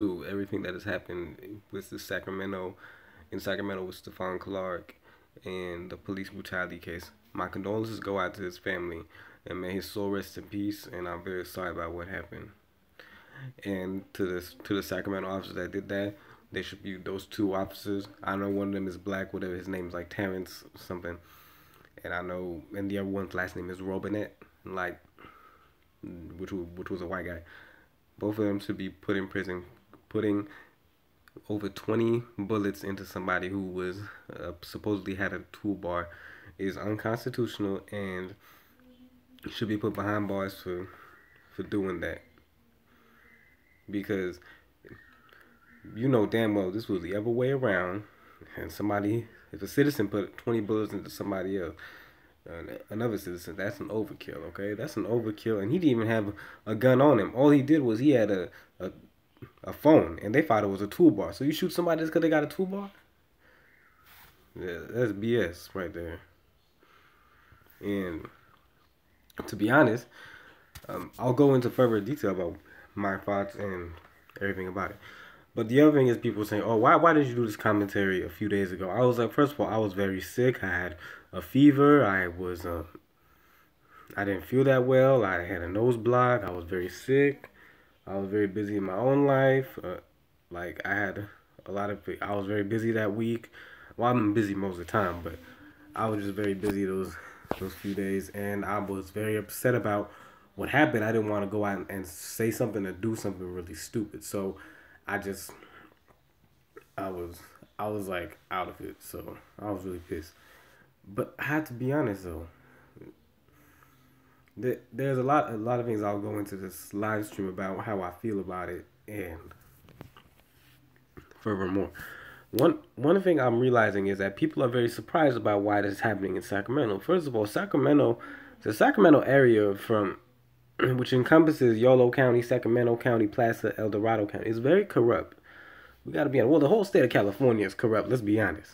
to everything that has happened with the Sacramento in Sacramento with Stephon Clark and the police brutality case. My condolences go out to his family, and may his soul rest in peace. And I'm very sorry about what happened. And to the Sacramento officers that did that, they should be those two officers. I know one of them is black, whatever his name is, like Terrence something, and I know, and the other one's last name is Robinette, like which was a white guy. Both of them should be put in prison. Putting over 20 bullets into somebody who was supposedly had a toolbar is unconstitutional and should be put behind bars for doing that, because you know damn well this was the other way around, and somebody, if a citizen put 20 bullets into somebody else, another citizen, that's an overkill. Okay, that's an overkill. And he didn't even have a gun on him. All he did was he had a phone, and they thought it was a toolbar. So you shoot somebody just because they got a toolbar? Yeah, that's BS right there. And to be honest, I'll go into further detail about my thoughts and everything about it. But the other thing is, people saying, "Oh, why did you do this commentary a few days ago?" I was like, first of all, I was very sick. I had a fever. I didn't feel that well. I had a nose block. I was very sick. I was very busy in my own life. Like I had a lot of. I was very busy that week. Well, I'm busy most of the time, but I was just very busy those few days, and I was very upset about what happened. I didn't want to go out and say something or do something really stupid. So I just I was like out of it. So I was really pissed. But I have to be honest though. There's a lot of things I'll go into this live stream about how I feel about it, and furthermore, one thing I'm realizing is that people are very surprised about why this is happening in Sacramento. First of all, the Sacramento area from which encompasses Yolo County, Sacramento County, Placer, El Dorado County, is very corrupt. We gotta be honest. Well, the whole state of California is corrupt. Let's be honest.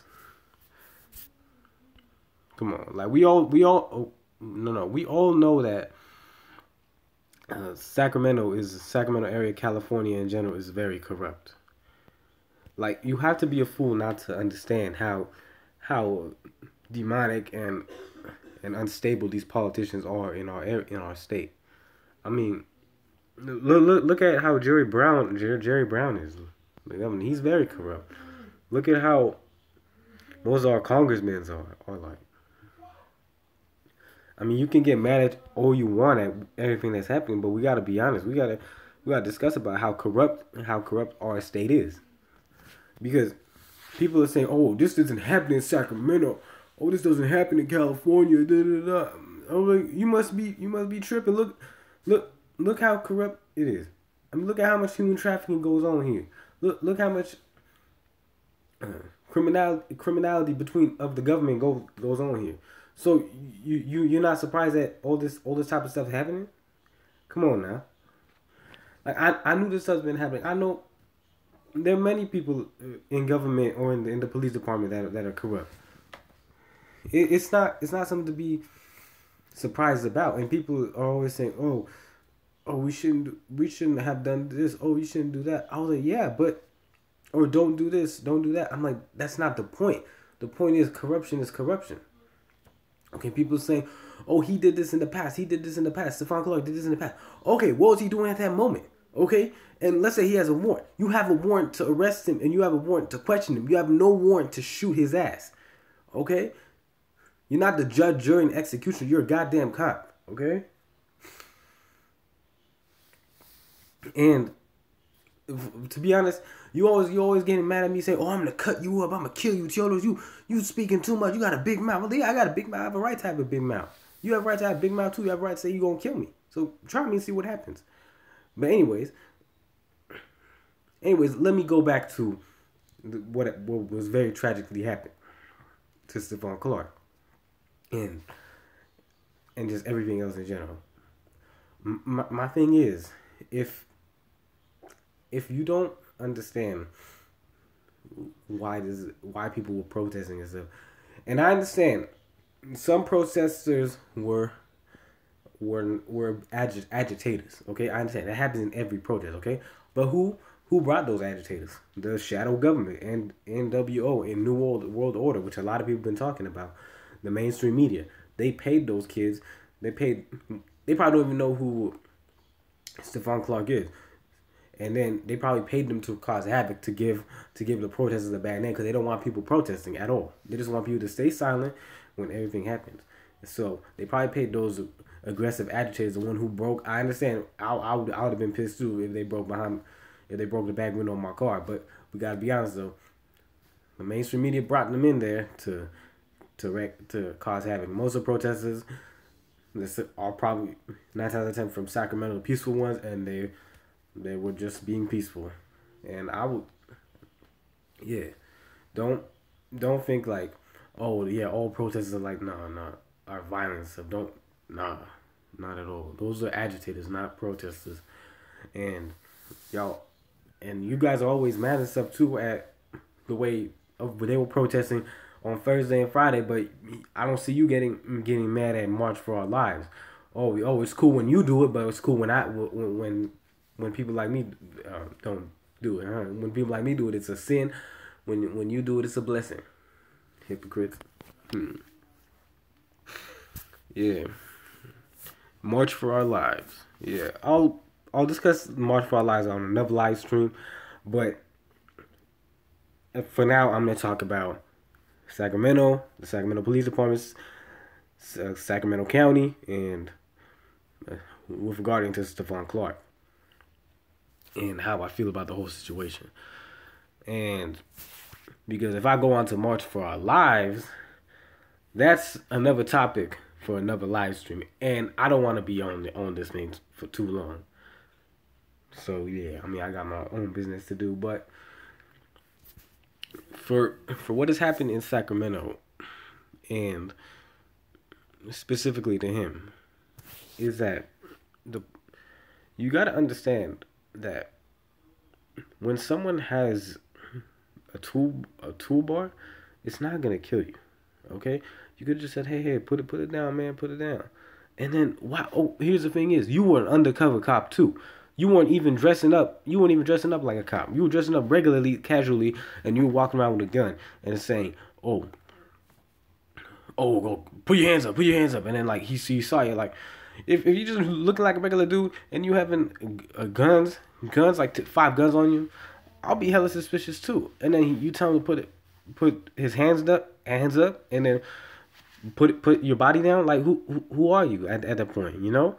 Come on, like we all know that Sacramento area, California in general is very corrupt. Like you have to be a fool not to understand how demonic and unstable these politicians are in our state. I mean, look at how Jerry Brown is. I mean, he's very corrupt. Look at how most of our congressmen are like. I mean, you can get mad at all you want at everything that's happening, but we gotta be honest. We gotta discuss about how corrupt our state is, because people are saying, "Oh, this doesn't happen in Sacramento. Oh, this doesn't happen in California." Da, da, da. I'm like, you must be tripping. Look how corrupt it is. I mean, look at how much human trafficking goes on here. Look how much criminality between of the government goes on here. So you're not surprised that all this type of stuff happening? Come on now. Like I knew this stuff's been happening. I know there are many people in government or in the police department that are corrupt. It's not something to be surprised about. And people are always saying, "Oh, we shouldn't have done this. Oh, you shouldn't do that." I was like, "Yeah, but or don't do this, don't do that." I'm like, that's not the point. The point is corruption is corruption. Okay, people saying, "Oh, he did this in the past. He did this in the past. Stephon Clark did this in the past." Okay, what was he doing at that moment? Okay, and let's say he has a warrant. You have a warrant to arrest him, and you have a warrant to question him. You have no warrant to shoot his ass. Okay, you're not the judge, jury, and executioner. You're a goddamn cop. Okay, and to be honest, you always getting mad at me saying, "Oh, I'm gonna cut you up. I'm gonna kill you, Cholos. You speaking too much. You got a big mouth." Well, yeah, I got a big mouth. I have a right to have a big mouth. You have a right to have a big mouth too. You have a right to say you gonna kill me. So try me and see what happens. But anyways, let me go back to what was very tragically happened to Stephon Clark and just everything else in general. My thing is, if you don't understand why people were protesting and stuff, and I understand some protesters were agitators. Okay, I understand that happens in every protest. Okay, but Who brought those agitators? The shadow government and NWO and New World Order, which a lot of people have been talking about. The mainstream media. They paid those kids. They probably don't even know who Stephon Clark is. And then they probably paid them to cause havoc, to give the protesters a bad name, because they don't want people protesting at all. They just want people to stay silent when everything happens. So they probably paid those aggressive agitators, the one who broke. I understand. I would have been pissed too if they broke the back window of my car. But we gotta be honest though. The mainstream media brought them in there to cause havoc. Most of the protesters are probably 9 times out of 10 from Sacramento, peaceful ones, and they were just being peaceful. And I would, yeah, don't think like, oh yeah, all protesters are like, nah, are violent stuff. Not at all. Those are agitators, not protesters. And you guys are always mad and stuff too at the way they were protesting on Thursday and Friday, but I don't see you getting mad at March for Our Lives. Oh, it's cool when you do it, but it's cool when people like me don't do it. Huh? When people like me do it, it's a sin. When you do it, it's a blessing. Hypocrites. Yeah. March for Our Lives. Yeah, I'll discuss March for Our Lives on another live stream, but for now, I'm gonna talk about Sacramento, the Sacramento Police Department, Sacramento County, and with regarding to Stephon Clark, and how I feel about the whole situation. And because if I go on to March for Our Lives, that's another topic for another live stream, and I don't want to be on this thing for too long. So yeah, I mean, I got my own business to do, but for what has happened in Sacramento, and specifically to him, is that you got to understand that when someone has a toolbar, it's not gonna kill you. Okay, you could just said, hey, put it down, man, put it down. And then wow, here's the thing is, you were an undercover cop too. You weren't even dressing up. You weren't even dressing up like a cop. You were dressing up regularly, casually, and you were walking around with a gun and saying, "Oh, go put your hands up, And then like he saw you, like if you just looking like a regular dude and you having guns like 5 guns on you, I'll be hella suspicious too. And then you tell him to put his hands up, and then put your body down. Like who are you at that point? You know.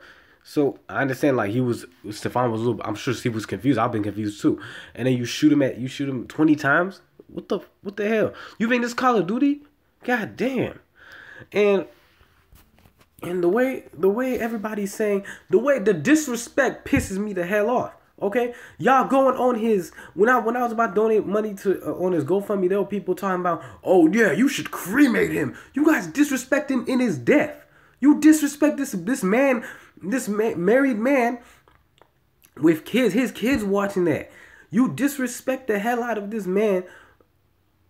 So I understand, like Stephon was a little. I'm sure he was confused. I've been confused too. And then you shoot him 20 times. What the hell? You think this Call of Duty? God damn. And the way everybody's saying, the disrespect pisses me the hell off. Okay, y'all going on his when I was about to donate money to on his GoFundMe, there were people talking about, oh yeah, you should cremate him. You guys disrespect him in his death. You disrespect this married man with kids, his kids watching that. You disrespect the hell out of this man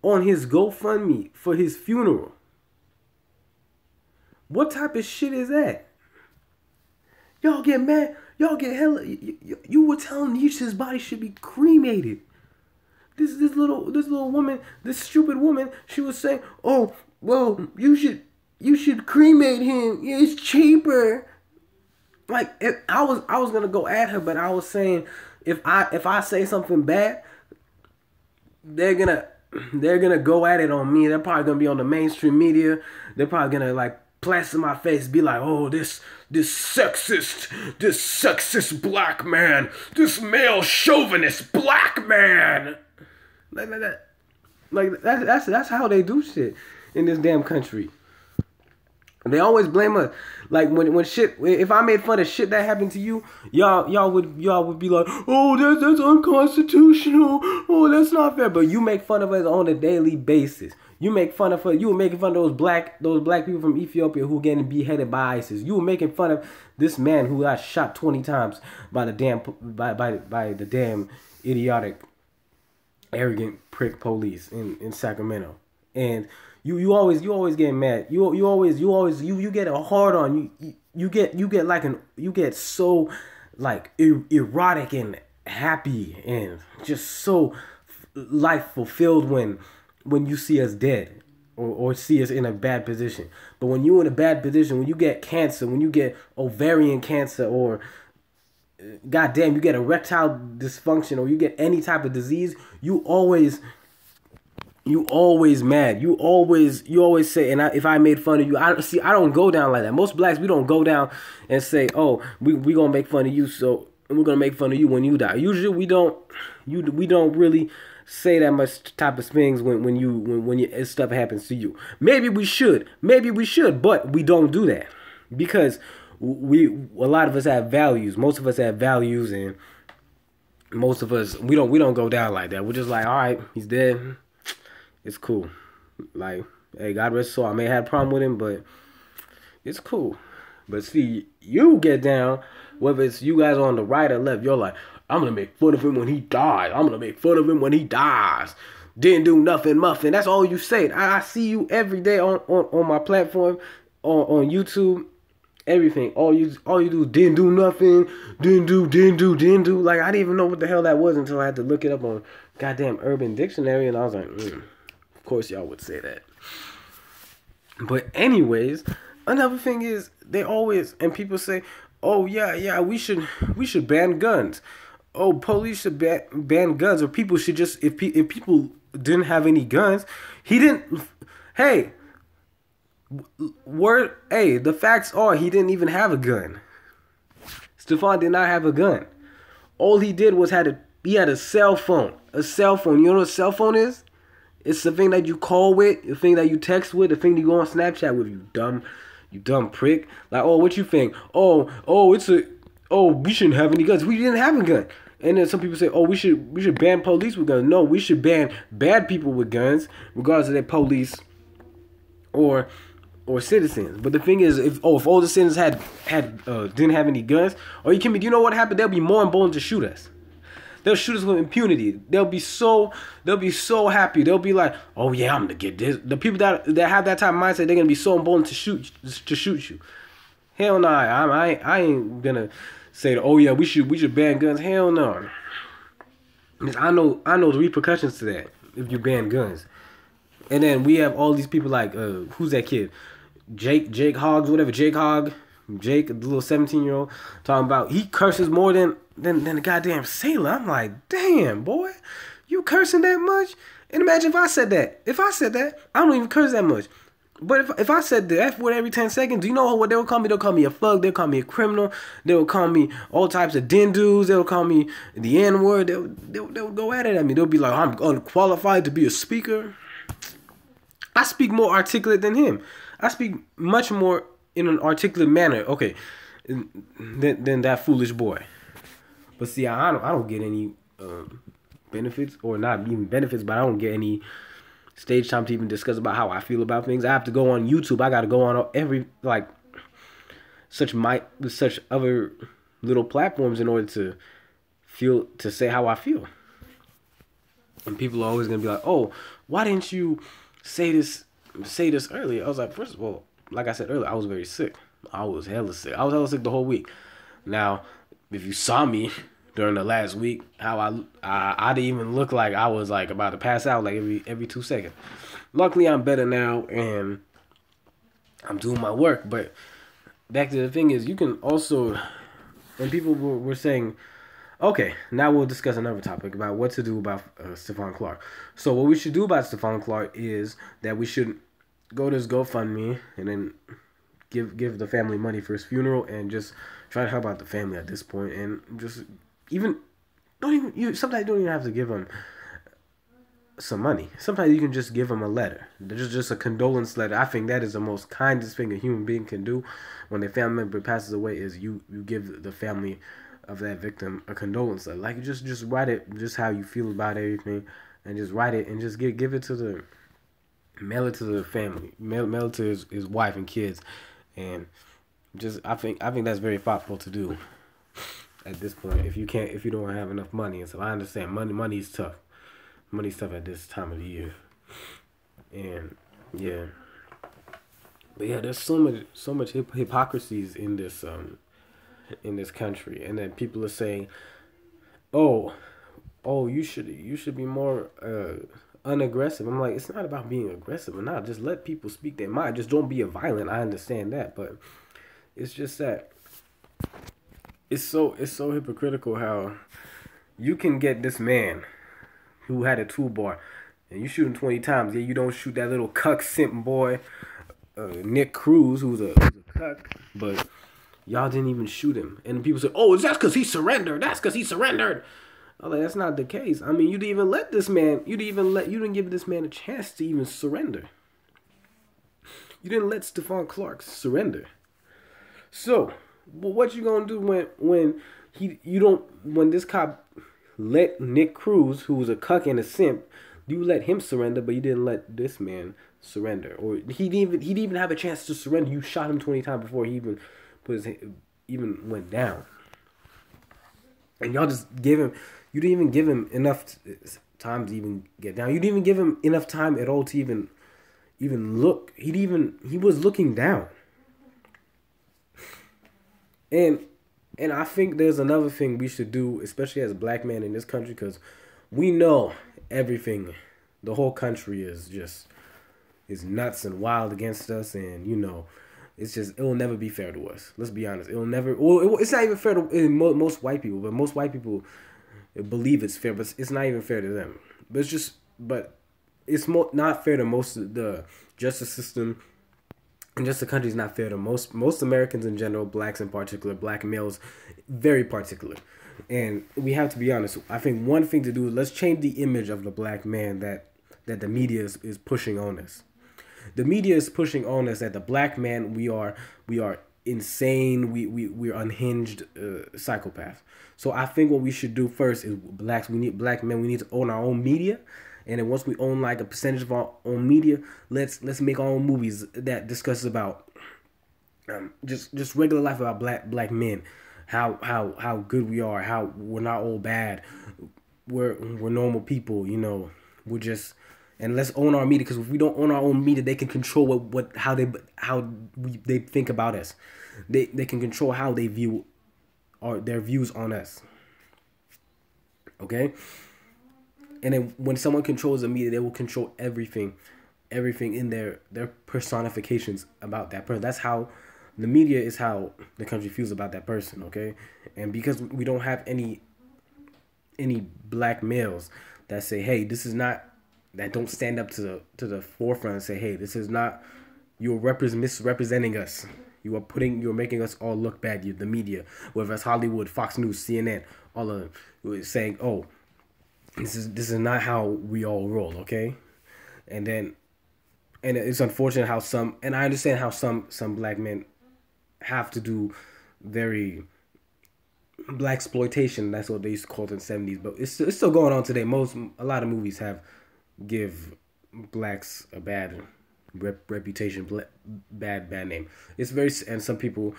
on his GoFundMe for his funeral. What type of shit is that? Y'all get mad. Y'all get hella. You were telling Nietzsche his body should be cremated. This little woman, this stupid woman, she was saying, oh well, you should cremate him. Yeah, it's cheaper. Like I was gonna go at her, but I was saying if I say something bad, they're gonna go at it on me. They're probably gonna be on the mainstream media. They're probably gonna like plaster my face, be like, oh, this sexist black man, this male chauvinist black man. Like that's how they do shit in this damn country. They always blame us. Like when shit, if I made fun of shit that happened to you, y'all would be like, oh, that's unconstitutional. Oh, that's not fair. But you make fun of us on a daily basis. You were making fun of those black people from Ethiopia who getting beheaded by ISIS. You were making fun of this man who got shot 20 times by the damn idiotic, arrogant prick police in Sacramento. And you always get mad. You get a hard on. You get so like erotic happy and just so life fulfilled when you see us dead or see us in a bad position. But when you're in a bad position, when you get cancer, when you get ovarian cancer, or goddamn, you get erectile dysfunction, or you get any type of disease, you always mad. You always say, and if I made fun of you, I don't go down like that. Most blacks, we don't go down and say, oh, we gonna make fun of you, so we're gonna make fun of you when you die. Usually we don't really say that much type of things when stuff happens to you. Maybe we should, but we don't do that because a lot of us have values. Most of us have values, and most of us we don't go down like that. We're just like, all right, he's dead. It's cool. Like, hey, God rest his soul. I may have a problem with him, but it's cool. But see, you get down, whether it's you guys on the right or left, you're like, I'm going to make fun of him when he dies. I'm going to make fun of him when he dies. Didn't do nothing, muffin. That's all you say. I see you every day on my platform, on YouTube, everything. All you do is didn't do nothing, didn't do. Like, I didn't even know what the hell that was until I had to look it up on goddamn Urban Dictionary, and I was like, of course y'all would say that. But anyways, another thing is they always, and people say, oh yeah, we should ban guns. Oh, police should ban guns, or people should just, if people didn't have any guns, hey, the facts are he didn't even have a gun. Stephon did not have a gun. All he did was he had a cell phone. A cell phone. You know what a cell phone is? It's the thing that you call with, the thing that you text with, the thing that you go on Snapchat with, you dumb prick. Like, oh, what you think? Oh, we shouldn't have any guns. We didn't have a gun. And then some people say, oh, we should ban police with guns. No, we should ban bad people with guns, regardless of their police or citizens. But the thing is, if all the citizens didn't have any guns, or you kidding me? Do you know what happened? They'll be more emboldened to shoot us. They'll shoot us with impunity. They'll be so happy. They'll be like, oh yeah, I'm gonna get this. The people that have that type of mindset, they're gonna be so emboldened to shoot you. Hell no, I ain't gonna say, oh yeah, we should ban guns. Hell no. Because I know the repercussions to that if you ban guns. And then we have all these people like, who's that kid? Jake Hoggs, whatever. Jake, the little 17-year-old, talking about he curses more than a goddamn sailor. I'm like, damn, boy, you cursing that much? And imagine if I said that. I don't even curse that much. But if I said the F word every 10 seconds, do you know what they would call me? They'll call me a thug. They'll call me a criminal. They'll call me all types of dindoos. They'll call me the N word. They'll go at it at me. They'll be like, I'm unqualified to be a speaker. I speak more articulate than him. I speak much more in an articulate manner, okay, than that foolish boy. But see, I don't get any benefits, or not even benefits, but I don't get any stage time to even discuss about how I feel about things. I have to go on YouTube. I got to go on every such other little platforms in order to say how I feel. And people are always gonna be like, oh, why didn't you say this earlier? I was like, first of all, like I said earlier, I was very sick. I was hella sick. The whole week. Now, if you saw me during the last week, how I didn't even look like I was like about to pass out like every 2 seconds. Luckily, I'm better now and I'm doing my work. But back to the thing is, you can also, and people were saying, okay, now we'll discuss another topic about what to do about Stephon Clark. So what we should do about Stephon Clark is that we should go to his GoFundMe and then give the family money for his funeral and just try to help out the family at this point, and just sometimes you don't even have to give them some money. Sometimes you can just give them a letter, just a condolence letter. I think that is the most kindest thing a human being can do when their family member passes away, is you give the family of that victim a condolence letter. Like, just write it, just how you feel about everything, and just write it and just give it to mail it to the family, mail it to his wife and kids, and just I think that's very thoughtful to do at this point. If you don't have enough money, and so I understand money is tough. Money's tough at this time of the year, and yeah, but yeah, there's so much hypocrisies in this country, and then people are saying, oh, oh, you should be more unaggressive. I'm like, it's not about being aggressive or not. Just let people speak their mind. Just don't be a violent. I understand that, but it's just that it's so hypocritical how you can get this man who had a toolbar and you shoot him 20 times. Yeah, you don't shoot that little cuck simp boy, Nick Cruz, who's a cuck, but y'all didn't even shoot him. And people say, oh, that's because he surrendered. That's because he surrendered. I'm like, that's not the case. I mean, you didn't even let this man, you didn't give this man a chance to even surrender. You didn't let Stephon Clark surrender. So, what you gonna do when this cop let Nick Cruz, who was a cuck and a simp, you let him surrender, but you didn't let this man surrender, or he didn't even have a chance to surrender. You shot him 20 times before he even went down, and y'all just gave him. You didn't even give him enough time to even get down. You didn't even give him enough time at all to even look. He was looking down. And I think there's another thing we should do, especially as a black man in this country, because we know everything. The whole country is nuts and wild against us, and it'll never be fair to us. Let's be honest. It'll never. Well, it's not even fair to most white people, but most white people believe it's fair, but it's not even fair to them. But it's not fair to most of the justice system. And just the country is not fair to most Americans in general, blacks in particular, black males, very particular. And we have to be honest. I think one thing to do is let's change the image of the black man that the media is pushing on us. The media is pushing on us that the black man we are insane, we're unhinged psychopaths. So I think what we should do first is black men. We need to own our own media. And then once we own like a percentage of our own media, let's make our own movies that discusses about just regular life about black men, how good we are, how we're not all bad, we're normal people, we're just. And let's own our media, because if we don't own our own media, they can control how they think about us. They can control how they view their views on us. Okay. And then when someone controls the media, they will control everything in their personifications about that person. That's how the media is how the country feels about that person, okay? And because we don't have any black males that say, hey, this is not, that don't stand up to the forefront and say, hey, this is not, you're misrepresenting us. You're making us all look bad. The media, whether it's Hollywood, Fox News, CNN, all of them, saying, oh, this is not how we all roll, okay? And it's unfortunate how and I understand how some black men have to do very black exploitation. That's what they used to call it in the 70s, but it's still going on today. A lot of movies give blacks a bad reputation, bad name. And some people.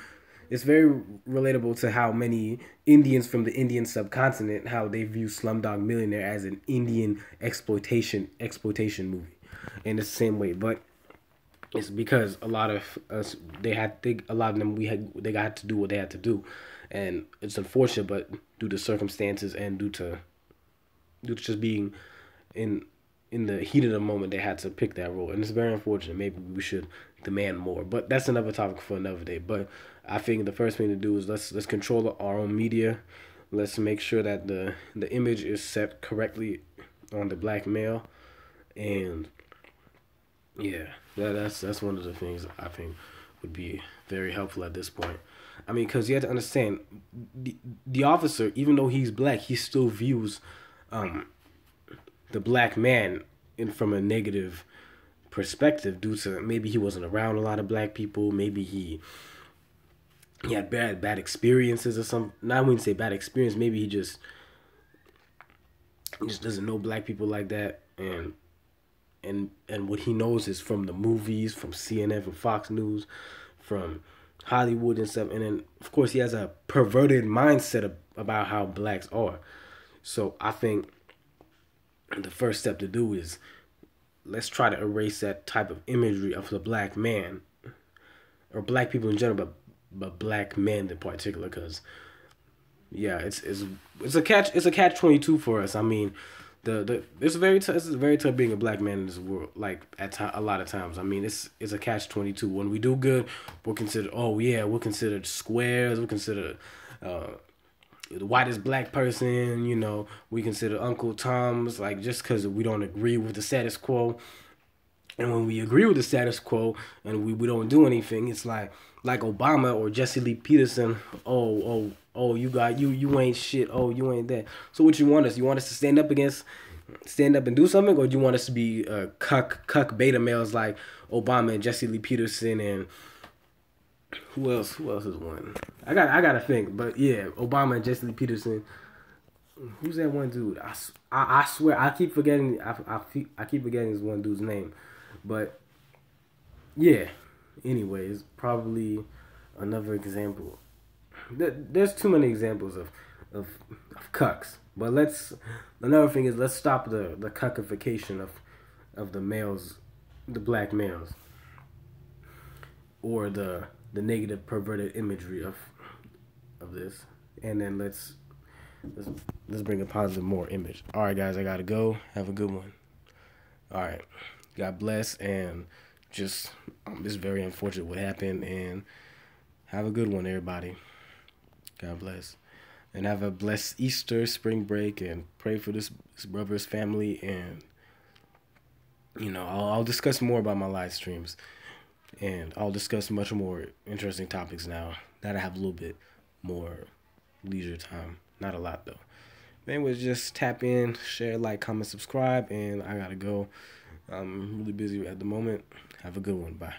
It's very relatable to how many Indians from the Indian subcontinent, how they view Slumdog Millionaire as an Indian exploitation movie, in the same way. But it's because a lot of us, they got to do what they had to do, and it's unfortunate. But due to circumstances and due to just being in the heat of the moment, they had to pick that role, and it's very unfortunate. Maybe we should demand more, but that's another topic for another day. But I think the first thing to do is let's control our own media. Let's make sure that the image is set correctly on the black male, and yeah, that's one of the things I think would be very helpful at this point. I mean, because you have to understand, the officer, even though he's black, he still views the black man from a negative perspective due to maybe he wasn't around a lot of black people, maybe he had bad experiences or something. Not, I wouldn't say bad experience. Maybe he just doesn't know black people like that, and what he knows is from the movies, from CNN, from Fox News, from Hollywood and stuff. And then of course he has a perverted mindset about how blacks are. So I think the first step to do is let's try to erase that type of imagery of the black man, or black people in general, but black men in particular, because Yeah, it's a catch 22 for us. I mean, it's very tough being a black man in this world. Like a lot of times, I mean, it's a catch 22. When we do good, we're considered, oh yeah, we're considered squares. We're considered uh, the whitest black person. You know, we consider Uncle Tom's, like, just because we don't agree with the status quo. And when we agree with the status quo and we don't do anything, it's like Obama or Jesse Lee Peterson. Oh, you ain't shit. Oh, you ain't that. So what you want us? You want us to stand up and do something, or do you want us to be cuck beta males like Obama and Jesse Lee Peterson and who else? Who else is one? I gotta think, but yeah, Obama and Jesse Lee Peterson. Who's that one dude? I swear I keep forgetting. I keep forgetting this one dude's name, but yeah. Anyways, probably another example. There's too many examples of, of cucks. But another thing is, let's stop the cuckification of the males, the black males, or the negative perverted imagery of this, and then let's let's bring a positive more image. All right, guys, I gotta go. Have a good one. All right, God bless, and just it's very unfortunate what happened, and have a good one, everybody. God bless. And have a blessed Easter, spring break, and pray for this brother's family. And, you know, I'll discuss more about my live streams. And I'll discuss much more interesting topics now that I have a little bit more leisure time. Not a lot, though. But anyways, just tap in, share, like, comment, subscribe. And I got to go. I'm really busy at the moment. Have a good one. Bye.